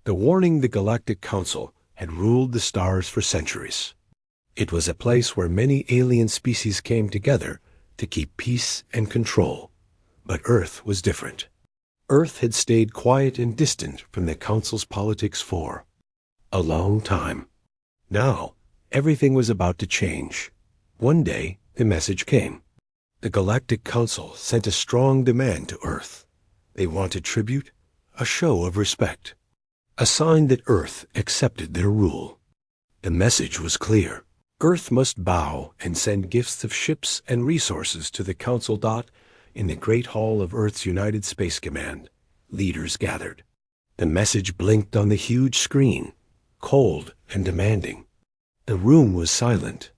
The warning the Galactic Council had ruled the stars for centuries. It was a place where many alien species came together to keep peace and control. But Earth was different. Earth had stayed quiet and distant from the Council's politics for a long time. Now, everything was about to change. One day, the message came. The Galactic Council sent a strong demand to Earth. They wanted tribute, a show of respect, a sign that Earth accepted their rule. The message was clear. Earth must bow and send gifts of ships and resources to the Council. In the Great Hall of Earth's United Space Command, leaders gathered. The message blinked on the huge screen, cold and demanding. The room was silent.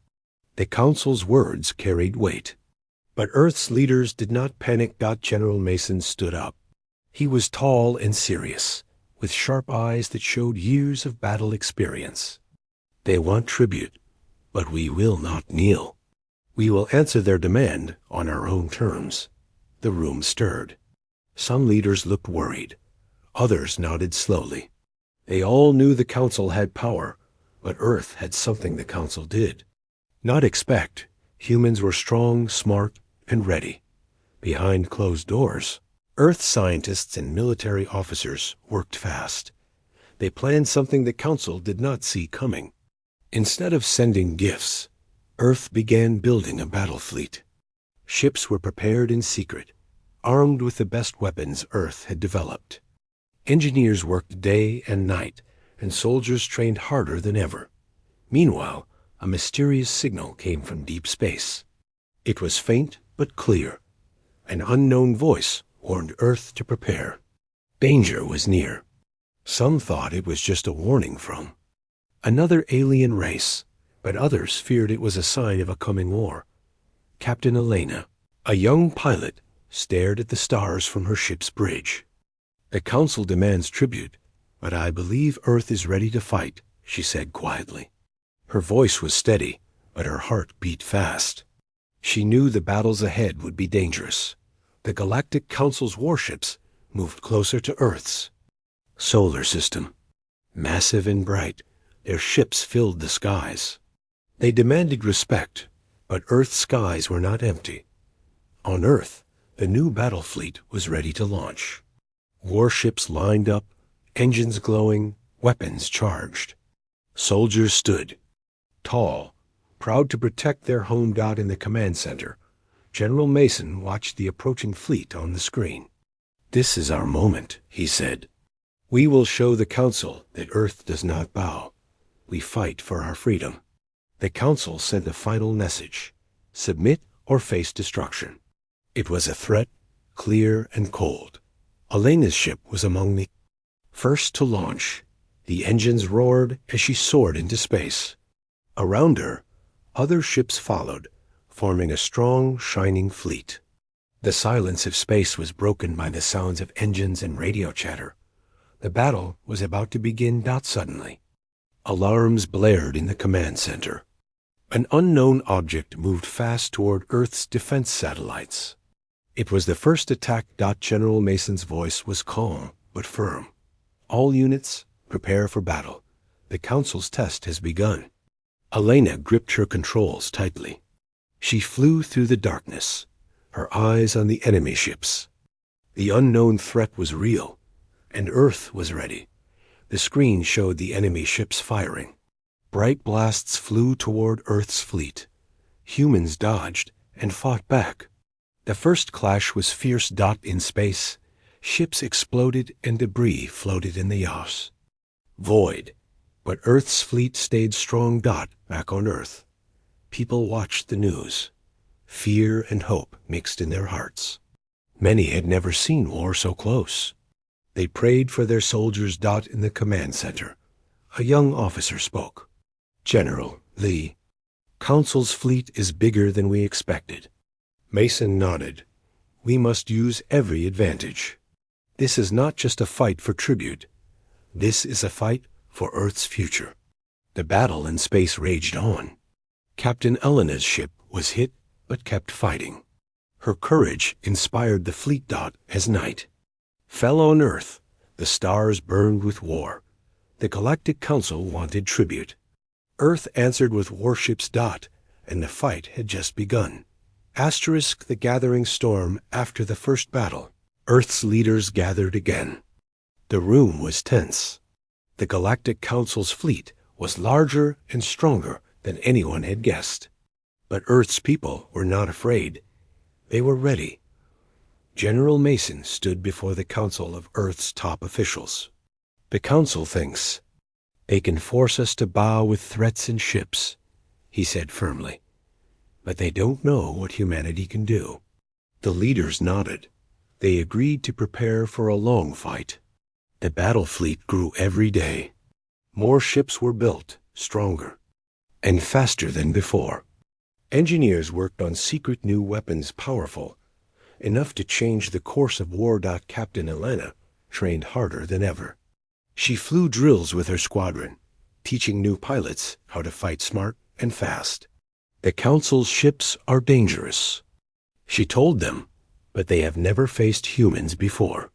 The Council's words carried weight. But Earth's leaders did not panic. General Mason stood up. He was tall and serious, with sharp eyes that showed years of battle experience. They want tribute, but we will not kneel. We will answer their demand on our own terms. The room stirred. Some leaders looked worried. Others nodded slowly. They all knew the Council had power, but Earth had something the Council did not expect. Humans were strong, smart, and ready. Behind closed doors, Earth scientists and military officers worked fast. They planned something the Council did not see coming. Instead of sending gifts, Earth began building a battle fleet. Ships were prepared in secret, armed with the best weapons Earth had developed. Engineers worked day and night, and soldiers trained harder than ever. Meanwhile, a mysterious signal came from deep space. It was faint but clear. An unknown voice warned Earth to prepare. Danger was near. Some thought it was just a warning from another alien race, but others feared it was a sign of a coming war. Captain Elena, a young pilot, stared at the stars from her ship's bridge. The Council demands tribute, but I believe Earth is ready to fight, she said quietly. Her voice was steady, but her heart beat fast. She knew the battles ahead would be dangerous. The Galactic Council's warships moved closer to Earth's solar system. Massive and bright, their ships filled the skies. They demanded respect, but Earth's skies were not empty. On Earth, the new battle fleet was ready to launch. Warships lined up, engines glowing, weapons charged. Soldiers stood, tall, proud to protect their home. In the command center, General Mason watched the approaching fleet on the screen. "This is our moment," he said. "We will show the Council that Earth does not bow. We fight for our freedom." The Council sent a final message: submit or face destruction. It was a threat, clear and cold. Elena's ship was among the first to launch. The engines roared as she soared into space. Around her, other ships followed, forming a strong, shining fleet. The silence of space was broken by the sounds of engines and radio chatter. The battle was about to begin. Suddenly, alarms blared in the command center. An unknown object moved fast toward Earth's defense satellites. It was the first attack. General Mason's voice was calm but firm. "All units, prepare for battle. The Council's test has begun." Elena gripped her controls tightly. She flew through the darkness, her eyes on the enemy ships. The unknown threat was real, and Earth was ready. The screen showed the enemy ships firing. Bright blasts flew toward Earth's fleet. Humans dodged and fought back. The first clash was fierce. In space, ships exploded and debris floated in the yaws. Void, but Earth's fleet stayed strong. Back on Earth, people watched the news. Fear and hope mixed in their hearts. Many had never seen war so close. They prayed for their soldiers. In the command center, a young officer spoke. "General, the Council's fleet is bigger than we expected." Mason nodded. "We must use every advantage. This is not just a fight for tribute. This is a fight for Earth's future." The battle in space raged on. Captain Elena's ship was hit but kept fighting. Her courage inspired the fleet. As night fell on Earth, the stars burned with war. The Galactic Council wanted tribute. Earth answered with warships. And the fight had just begun. The gathering storm after the first battle. Earth's leaders gathered again. The room was tense. The Galactic Council's fleet was larger and stronger than anyone had guessed. But Earth's people were not afraid. They were ready. General Mason stood before the Council of Earth's top officials. The Council thinks they can force us to bow with threats and ships, he said firmly. But they don't know what humanity can do. The leaders nodded. They agreed to prepare for a long fight. The battle fleet grew every day. More ships were built, stronger, and faster than before. Engineers worked on secret new weapons powerful, enough to change the course of war. Captain Elena trained harder than ever. She flew drills with her squadron, teaching new pilots how to fight smart and fast. The Council's ships are dangerous, she told them, but they have never faced humans before.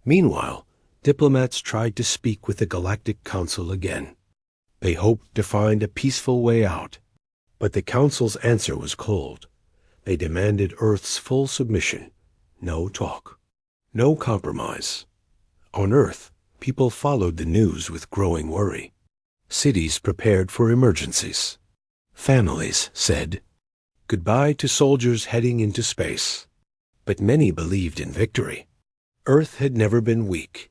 Meanwhile, diplomats tried to speak with the Galactic Council again. They hoped to find a peaceful way out. But the Council's answer was cold. They demanded Earth's full submission. No talk. No compromise. On Earth, people followed the news with growing worry. Cities prepared for emergencies. Families said goodbye to soldiers heading into space. But many believed in victory. Earth had never been weak.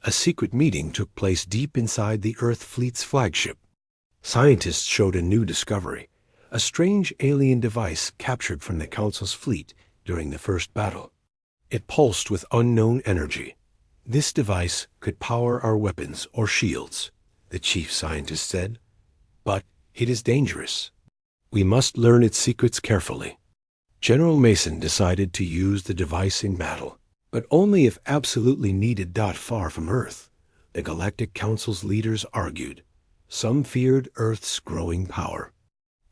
A secret meeting took place deep inside the Earth fleet's flagship. Scientists showed a new discovery, a strange alien device captured from the Council's fleet during the first battle. It pulsed with unknown energy. This device could power our weapons or shields, the chief scientist said. But it is dangerous. We must learn its secrets carefully. General Mason decided to use the device in battle, but only if absolutely needed. Far from Earth, the Galactic Council's leaders argued. Some feared Earth's growing power.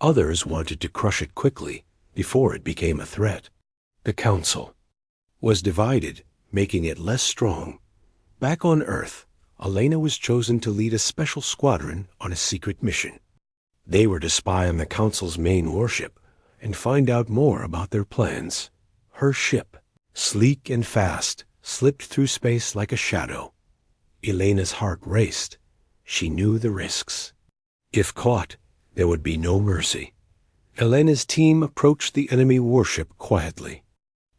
Others wanted to crush it quickly before it became a threat. The Council was divided, making it less strong. Back on Earth, Elena was chosen to lead a special squadron on a secret mission. They were to spy on the Council's main warship and find out more about their plans. Her ship, sleek and fast, slipped through space like a shadow. Elena's heart raced. She knew the risks. If caught, there would be no mercy. Elena's team approached the enemy warship quietly.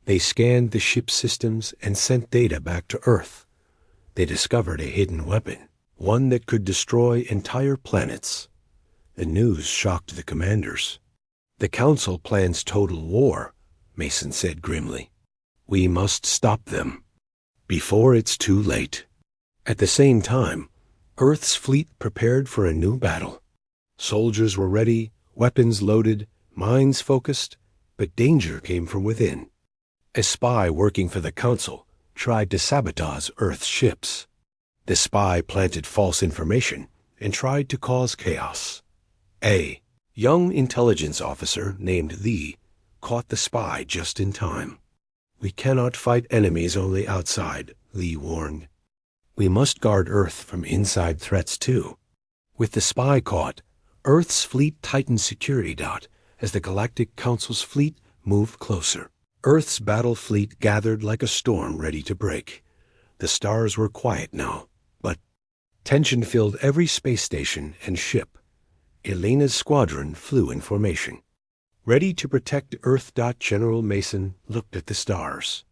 They scanned the ship's systems and sent data back to Earth. They discovered a hidden weapon, one that could destroy entire planets. The news shocked the commanders. The Council plans total war, Mason said grimly. We must stop them before it's too late. At the same time, Earth's fleet prepared for a new battle. Soldiers were ready, weapons loaded, minds focused, but danger came from within. A spy working for the Council tried to sabotage Earth's ships. The spy planted false information and tried to cause chaos. A young intelligence officer named Lee caught the spy just in time. We cannot fight enemies only outside, Lee warned. We must guard Earth from inside threats too. With the spy caught, Earth's fleet tightened security. As the Galactic Council's fleet moved closer. Earth's battle fleet gathered like a storm ready to break. The stars were quiet now, but tension filled every space station and ship. Elena's squadron flew in formation, ready to protect Earth. General Mason looked at the stars.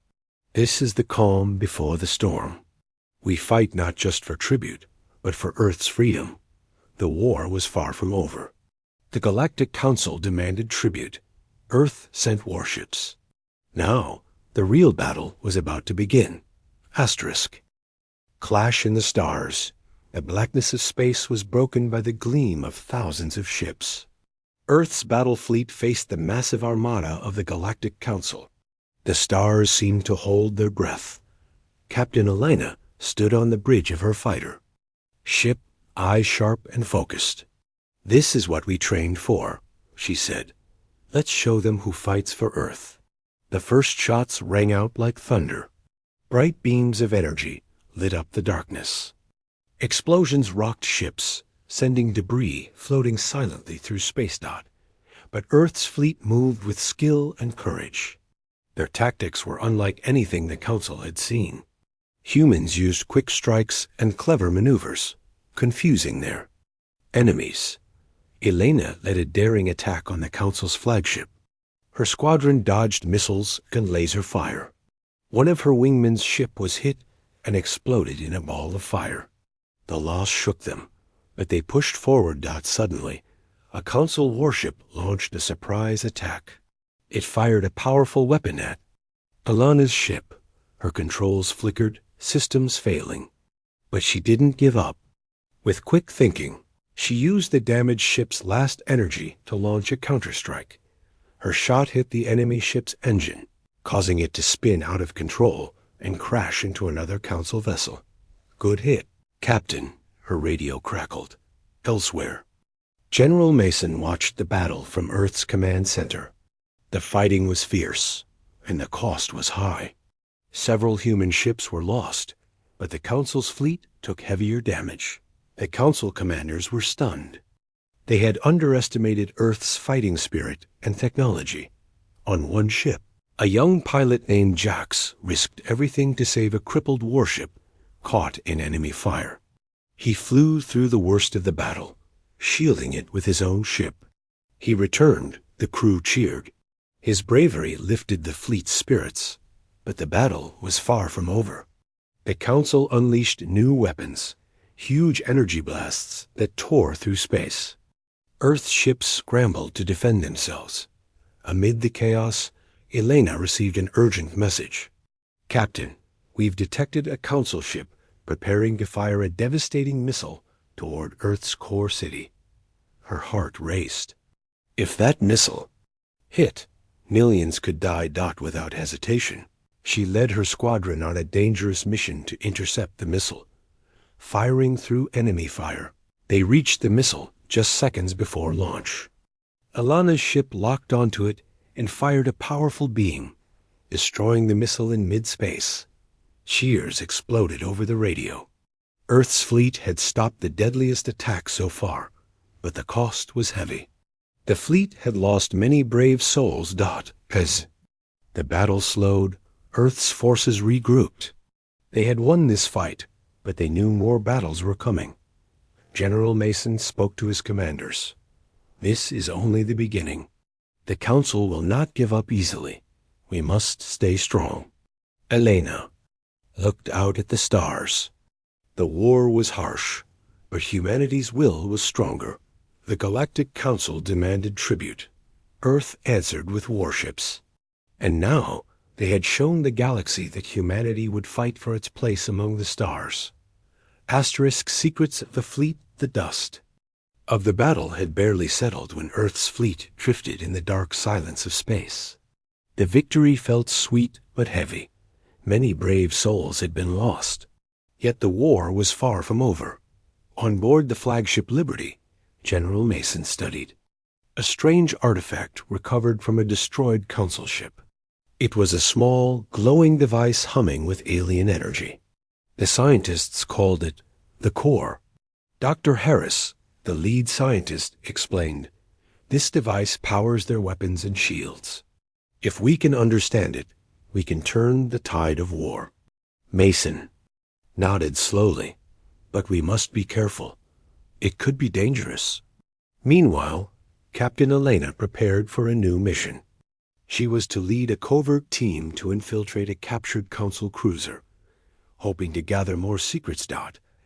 This is the calm before the storm. We fight not just for tribute, but for Earth's freedom. The war was far from over. The Galactic Council demanded tribute. Earth sent warships. Now, the real battle was about to begin. Clash in the stars. The blackness of space was broken by the gleam of thousands of ships. Earth's battle fleet faced the massive armada of the Galactic Council. The stars seemed to hold their breath. Captain Elena stood on the bridge of her fighter. Ship, eyes sharp and focused. This is what we trained for, she said. Let's show them who fights for Earth. The first shots rang out like thunder. Bright beams of energy lit up the darkness. Explosions rocked ships, sending debris floating silently through space. But Earth's fleet moved with skill and courage. Their tactics were unlike anything the Council had seen. Humans used quick strikes and clever maneuvers, confusing their enemies. Elena led a daring attack on the Council's flagship. Her squadron dodged missiles and laser fire. One of her wingmen's ship was hit and exploded in a ball of fire. The loss shook them, but they pushed forward. Suddenly, a Council warship launched a surprise attack. It fired a powerful weapon at Alana's ship. Her controls flickered, systems failing. But she didn't give up. With quick thinking, she used the damaged ship's last energy to launch a counterstrike. Her shot hit the enemy ship's engine, causing it to spin out of control and crash into another Council vessel. "Good hit, Captain," her radio crackled. Elsewhere, General Mason watched the battle from Earth's command center. The fighting was fierce, and the cost was high. Several human ships were lost, but the Council's fleet took heavier damage. The Council commanders were stunned. They had underestimated Earth's fighting spirit and technology. On one ship, a young pilot named Jax risked everything to save a crippled warship caught in enemy fire. He flew through the worst of the battle, shielding it with his own ship. He returned, the crew cheered. His bravery lifted the fleet's spirits, but the battle was far from over. The Council unleashed new weapons, huge energy blasts that tore through space. Earth's ships scrambled to defend themselves. Amid the chaos, Elena received an urgent message. "Captain, we've detected a Council ship preparing to fire a devastating missile toward Earth's core city." Her heart raced. If that missile hit, millions could die. Without hesitation, she led her squadron on a dangerous mission to intercept the missile. Firing through enemy fire, they reached the missile just seconds before launch. Alana's ship locked onto it and fired a powerful beam, destroying the missile in mid-space. Cheers exploded over the radio. Earth's fleet had stopped the deadliest attack so far, but the cost was heavy. The fleet had lost many brave souls. As the battle slowed, Earth's forces regrouped. They had won this fight, but they knew more battles were coming. General Mason spoke to his commanders. "This is only the beginning. The Council will not give up easily. We must stay strong." Elena looked out at the stars. The war was harsh, but humanity's will was stronger. The Galactic Council demanded tribute. Earth answered with warships. And now they had shown the galaxy that humanity would fight for its place among the stars. Secrets of the fleet, the dust of the battle had barely settled when Earth's fleet drifted in the dark silence of space. The victory felt sweet but heavy. Many brave souls had been lost. Yet the war was far from over. On board the flagship Liberty, General Mason studied a strange artifact recovered from a destroyed Council ship. It was a small, glowing device humming with alien energy. The scientists called it the core. Dr. Harris, the lead scientist, explained, "This device powers their weapons and shields. If we can understand it, we can turn the tide of war." Mason nodded slowly. "But we must be careful. It could be dangerous." Meanwhile, Captain Elena prepared for a new mission. She was to lead a covert team to infiltrate a captured Council cruiser. Hoping to gather more secrets.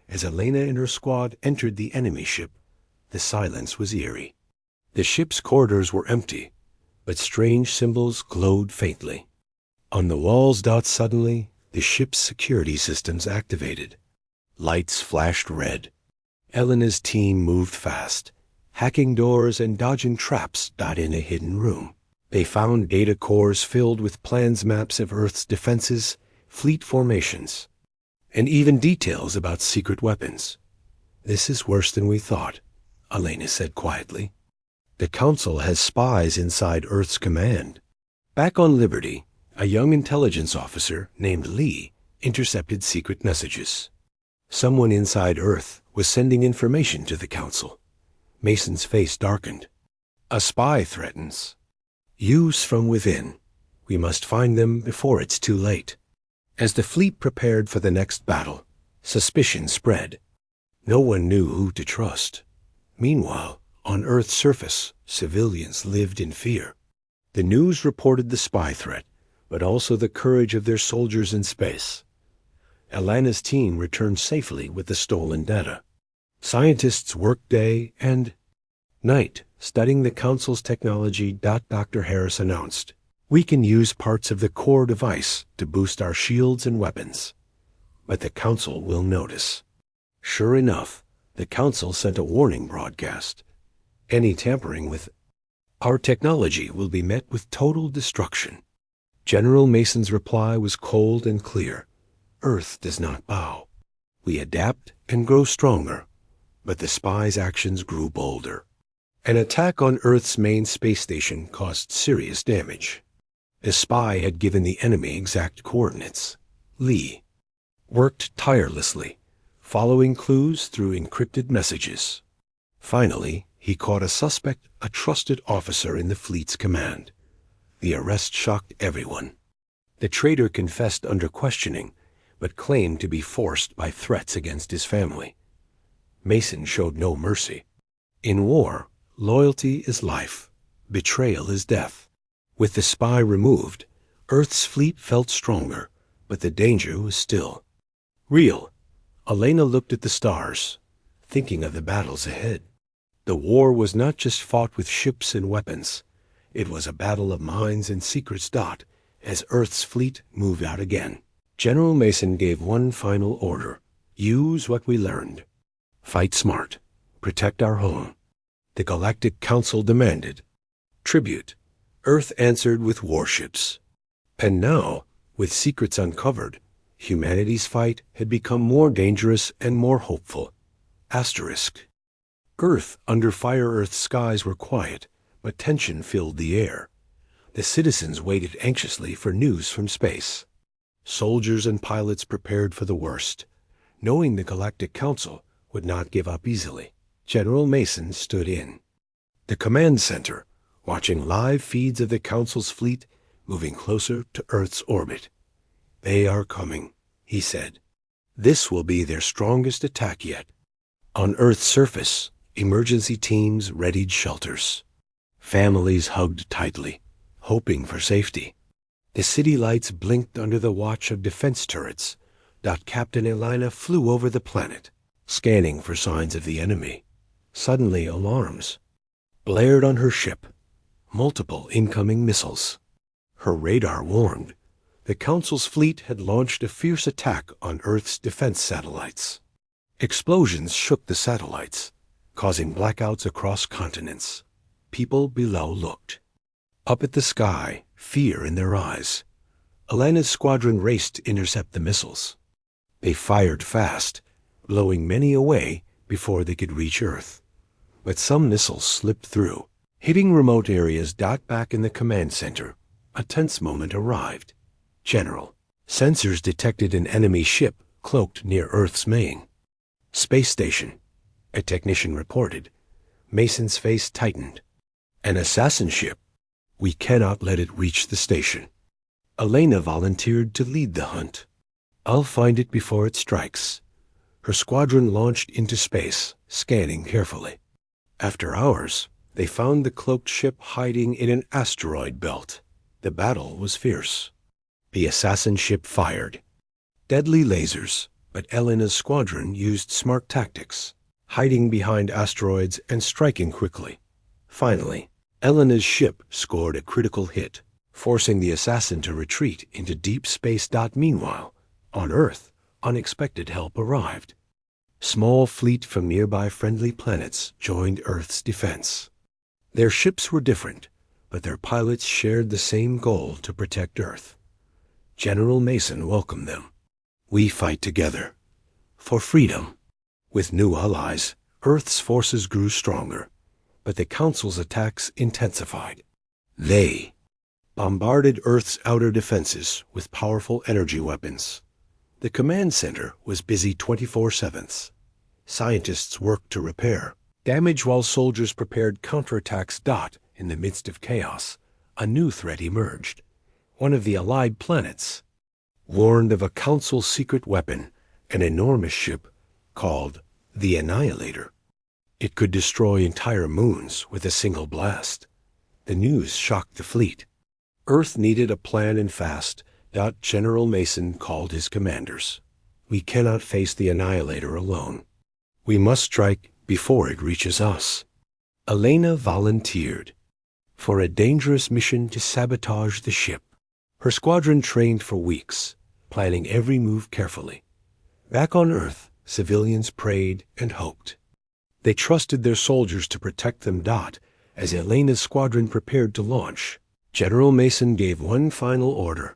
As Elena and her squad entered the enemy ship, the silence was eerie. The ship's corridors were empty, but strange symbols glowed faintly. On the walls. Suddenly, the ship's security systems activated. Lights flashed red. Elena's team moved fast, hacking doors and dodging traps. In a hidden room, they found data cores filled with plans, maps of Earth's defenses, fleet formations, and even details about secret weapons. "This is worse than we thought," Elena said quietly. "The Council has spies inside Earth's command." Back on Liberty, a young intelligence officer named Lee intercepted secret messages. Someone inside Earth was sending information to the Council. Mason's face darkened. A spy threatens. Use from within. We must find them before it's too late. As the fleet prepared for the next battle, suspicion spread. No one knew who to trust. Meanwhile, on Earth's surface, civilians lived in fear. The news reported the spy threat, but also the courage of their soldiers in space. Alana's team returned safely with the stolen data. Scientists worked day and night studying the Council's technology. Dr. Harris announced, "We can use parts of the core device to boost our shields and weapons. But the Council will notice." Sure enough, the Council sent a warning broadcast. Any tampering with our technology will be met with total destruction. General Mason's reply was cold and clear. Earth does not bow. We adapt and grow stronger. But the spy's actions grew bolder. An attack on Earth's main space station caused serious damage. The spy had given the enemy exact coordinates. Lee worked tirelessly, following clues through encrypted messages. Finally, he caught a suspect, a trusted officer in the fleet's command. The arrest shocked everyone. The traitor confessed under questioning, but claimed to be forced by threats against his family. Mason showed no mercy. In war, loyalty is life. Betrayal is death. With the spy removed, Earth's fleet felt stronger, but the danger was still real. Alana looked at the stars, thinking of the battles ahead. The war was not just fought with ships and weapons. It was a battle of minds and secrets. As Earth's fleet moved out again, General Mason gave one final order: use what we learned. Fight smart. Protect our home. The Galactic Council demanded tribute. Earth answered with warships. And now, with secrets uncovered, humanity's fight had become more dangerous and more hopeful. Earth under Fire Earth's skies were quiet, but tension filled the air. The citizens waited anxiously for news from space. Soldiers and pilots prepared for the worst, knowing the Galactic Council would not give up easily. General Mason stood in the command center, watching live feeds of the Council's fleet moving closer to Earth's orbit. "They are coming," he said. "This will be their strongest attack yet." On Earth's surface, emergency teams readied shelters. Families hugged tightly, hoping for safety. The city lights blinked under the watch of defense turrets. Captain Elena flew over the planet, scanning for signs of the enemy. Suddenly, alarms blared on her ship. Multiple incoming missiles. Her radar warned the Council's fleet had launched a fierce attack on Earth's defense satellites. Explosions shook the satellites, causing blackouts across continents. People below looked up at the sky, fear in their eyes. Elena's squadron raced to intercept the missiles. They fired fast, blowing many away before they could reach Earth. But some missiles slipped through, hitting remote areas. Back in the command center, a tense moment arrived. "General, sensors detected an enemy ship cloaked near Earth's main space station," a technician reported. Mason's face tightened. "An assassin ship? We cannot let it reach the station." Elena volunteered to lead the hunt. "I'll find it before it strikes." Her squadron launched into space, scanning carefully. After hours, they found the cloaked ship hiding in an asteroid belt. The battle was fierce. The assassin ship fired deadly lasers, but Elena's squadron used smart tactics, hiding behind asteroids and striking quickly. Finally, Elena's ship scored a critical hit, forcing the assassin to retreat into deep space. Meanwhile, on Earth, unexpected help arrived. Small fleet from nearby friendly planets joined Earth's defense. Their ships were different, but their pilots shared the same goal: to protect Earth. General Mason welcomed them. "We fight together for freedom." With new allies, Earth's forces grew stronger, but the Council's attacks intensified. They bombarded Earth's outer defenses with powerful energy weapons. The command center was busy 24/7. Scientists worked to repair damage while soldiers prepared counterattacks. In the midst of chaos, a new threat emerged. One of the allied planets warned of a Council secret weapon, an enormous ship called the Annihilator. It could destroy entire moons with a single blast. The news shocked the fleet. Earth needed a plan and fast. General Mason called his commanders. We cannot face the Annihilator alone. We must strike before it reaches us. Elena volunteered for a dangerous mission to sabotage the ship. Her squadron trained for weeks, planning every move carefully. Back on Earth, civilians prayed and hoped. They trusted their soldiers to protect them. As Elena's squadron prepared to launch, General Mason gave one final order.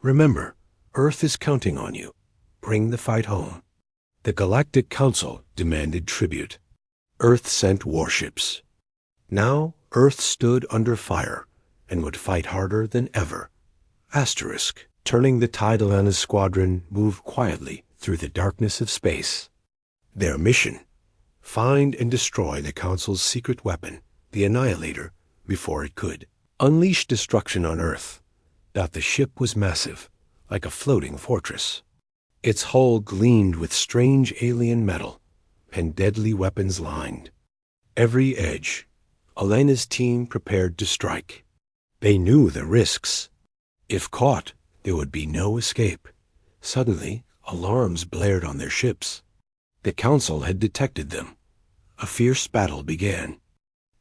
Remember, Earth is counting on you. Bring the fight home. The Galactic Council demanded tribute. Earth sent warships. Now, Earth stood under fire and would fight harder than ever. Turning the tide. Elena's squadron moved quietly through the darkness of space. Their mission: find and destroy the Council's secret weapon, the Annihilator, before it could unleash destruction on Earth. The ship was massive, like a floating fortress. Its hull gleamed with strange alien metal, and deadly weapons lined every edge. Elena's team prepared to strike. They knew the risks. If caught, there would be no escape. Suddenly, alarms blared on their ships. The Council had detected them. A fierce battle began.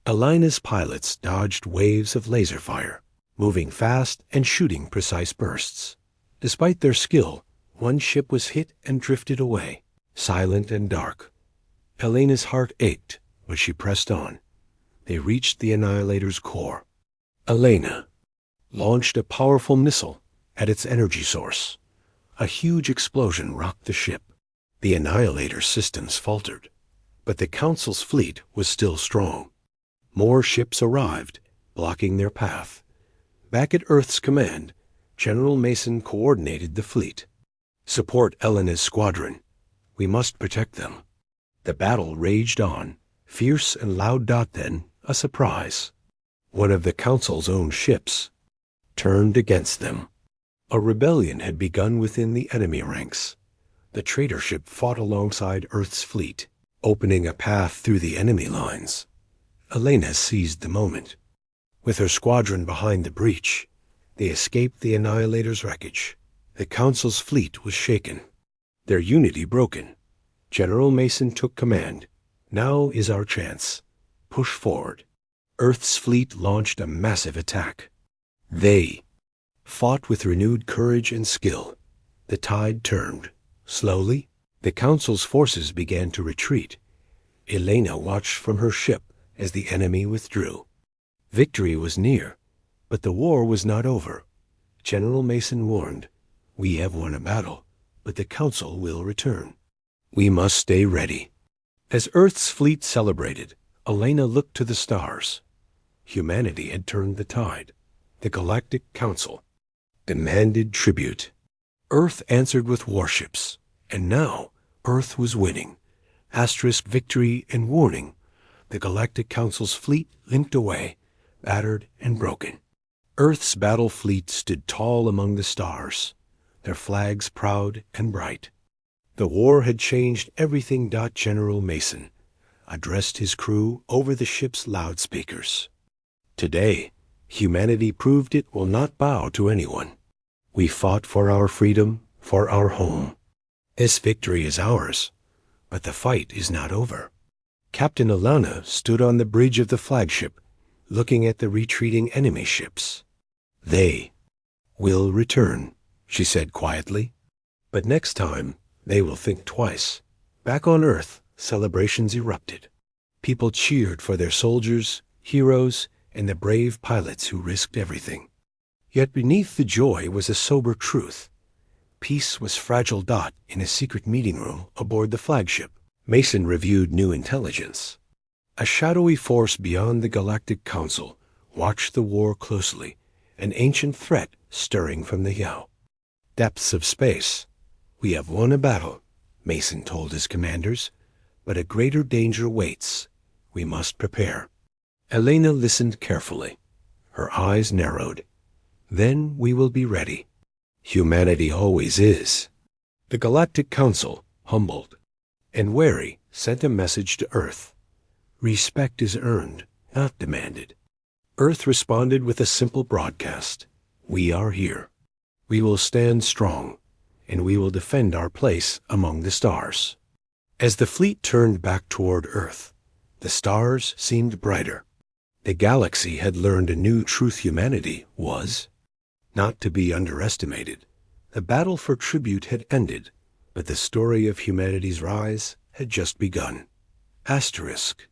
Elena's pilots dodged waves of laser fire, moving fast and shooting precise bursts. Despite their skill, one ship was hit and drifted away, silent and dark. Elena's heart ached, but she pressed on. They reached the Annihilator's core. Elena launched a powerful missile at its energy source. A huge explosion rocked the ship. The Annihilator's systems faltered, but the Council's fleet was still strong. More ships arrived, blocking their path. Back at Earth's command, General Mason coordinated the fleet. Support Elena's squadron. We must protect them. The battle raged on, fierce and loud. Then, a surprise. One of the Council's own ships turned against them. A rebellion had begun within the enemy ranks. The traitor ship fought alongside Earth's fleet, opening a path through the enemy lines. Elena seized the moment. With her squadron behind the breach, they escaped the Annihilator's wreckage. The Council's fleet was shaken, their unity broken. General Mason took command. Now is our chance. Push forward. Earth's fleet launched a massive attack. They fought with renewed courage and skill. The tide turned. Slowly, the Council's forces began to retreat. Elena watched from her ship as the enemy withdrew. Victory was near, but the war was not over. General Mason warned, "We have won a battle, but the Council will return. We must stay ready." As Earth's fleet celebrated, Elena looked to the stars. Humanity had turned the tide. The Galactic Council demanded tribute. Earth answered with warships, and now Earth was winning. Victory and warning. The Galactic Council's fleet limped away, battered and broken. Earth's battle fleet stood tall among the stars, their flags proud and bright. The war had changed everything. General Mason addressed his crew over the ship's loudspeakers. Today, humanity proved it will not bow to anyone. We fought for our freedom, for our home. This victory is ours, but the fight is not over. Captain Elena stood on the bridge of the flagship, looking at the retreating enemy ships. "They will return," she said quietly. "But next time, they will think twice." Back on Earth, celebrations erupted. People cheered for their soldiers, heroes, and the brave pilots who risked everything. Yet beneath the joy was a sober truth. Peace was fragile. In a secret meeting room aboard the flagship, Mason reviewed new intelligence. A shadowy force beyond the Galactic Council watched the war closely, an ancient threat stirring from the depths of space. "We have won a battle," Mason told his commanders, "but a greater danger waits. We must prepare." Elena listened carefully. Her eyes narrowed. "Then we will be ready. Humanity always is." The Galactic Council, humbled and wary, sent a message to Earth. Respect is earned, not demanded. Earth responded with a simple broadcast. "We are here. We will stand strong, and we will defend our place among the stars." As the fleet turned back toward Earth, the stars seemed brighter. The galaxy had learned a new truth: humanity was not to be underestimated. The battle for tribute had ended, but the story of humanity's rise had just begun. Asterisk.